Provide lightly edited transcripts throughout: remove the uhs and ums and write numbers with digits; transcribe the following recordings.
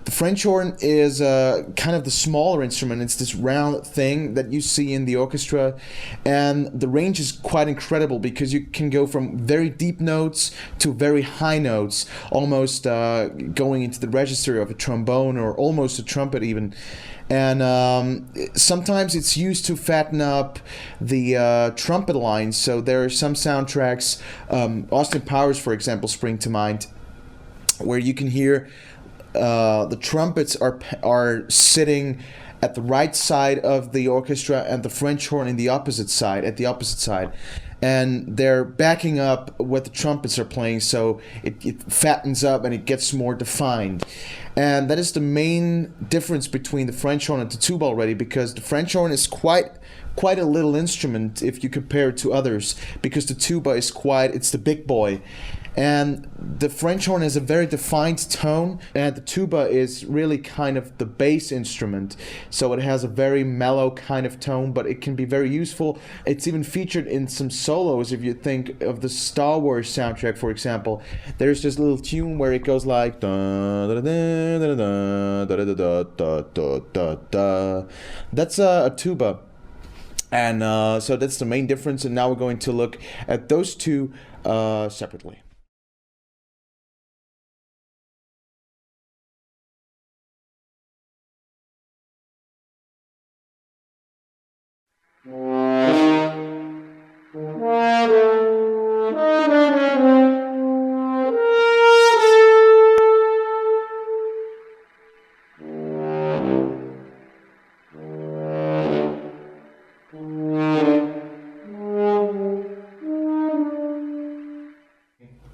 The French horn is kind of the smaller instrument. It's this round thing that you see in the orchestra, and the range is quite incredible because you can go from very deep notes to very high notes, almost going into the register of a trombone or almost a trumpet even. And sometimes it's used to fatten up the trumpet lines. So there are some soundtracks, Austin Powers, for example, spring to mind, where you can hear the trumpets are sitting at the right side of the orchestra and the French horn in the opposite side, at the opposite side. And they're backing up what the trumpets are playing, so it fattens up and it gets more defined. And that is the main difference between the French horn and the tuba already, because the French horn is quite a little instrument if you compare it to others, because the tuba is it's the big boy. And the French horn has a very defined tone, and the tuba is really kind of the bass instrument. So it has a very mellow kind of tone, but it can be very useful. It's even featured in some solos. If you think of the Star Wars soundtrack, for example, there's this little tune where it goes like da da da da da da da da da da da. That's a tuba. And so that's the main difference. And now we're going to look at those two separately.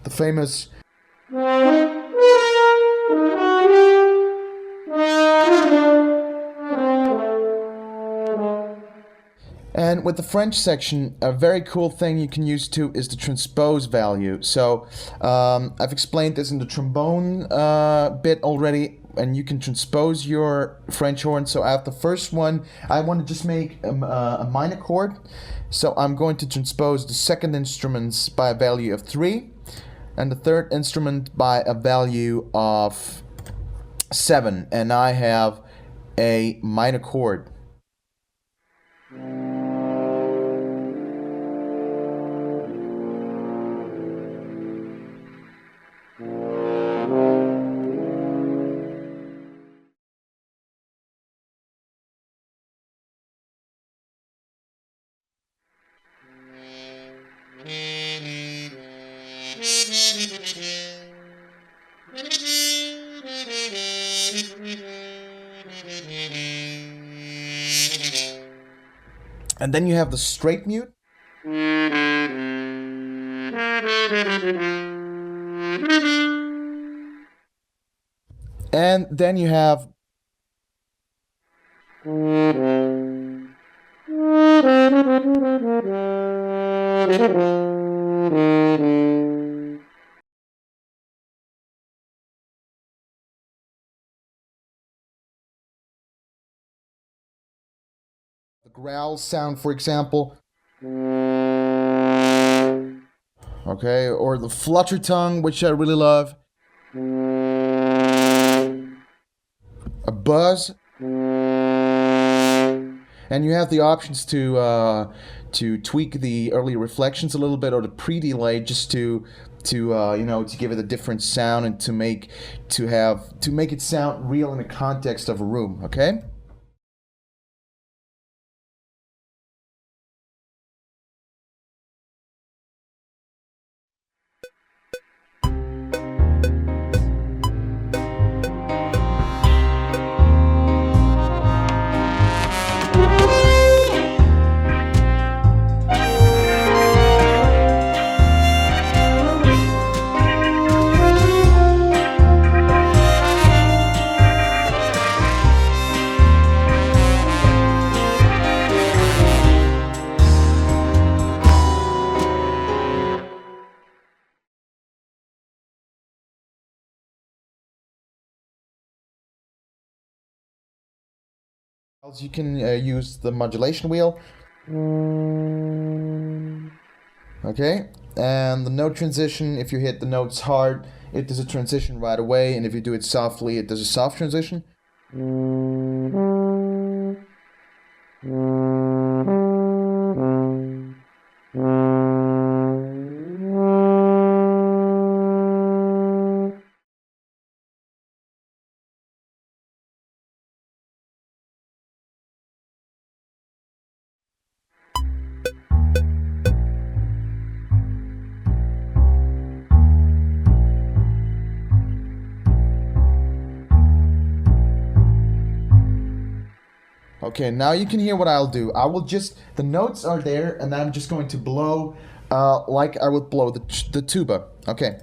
The famous And with the French section, a very cool thing you can use too is the transpose value. So I've explained this in the trombone bit already, and you can transpose your French horn. So at the first one, I want to just make a minor chord. So I'm going to transpose the second instruments by a value of 3, and the third instrument by a value of 7, and I have a minor chord. And then you have the straight mute. And then you have the growl sound, for example. Okay, or the flutter tongue, which I really love. A buzz. And you have the options to tweak the early reflections a little bit, or the pre-delay, just to give it a different sound and to make it sound real in the context of a room. Okay. You can use the modulation wheel. Okay, and the note transition, if you hit the notes hard, it does a transition right away, and if you do it softly, it does a soft transition. Okay, now you can hear what I'll do. I will just, the notes are there, and I'm just going to blow like I would blow the tuba. Okay.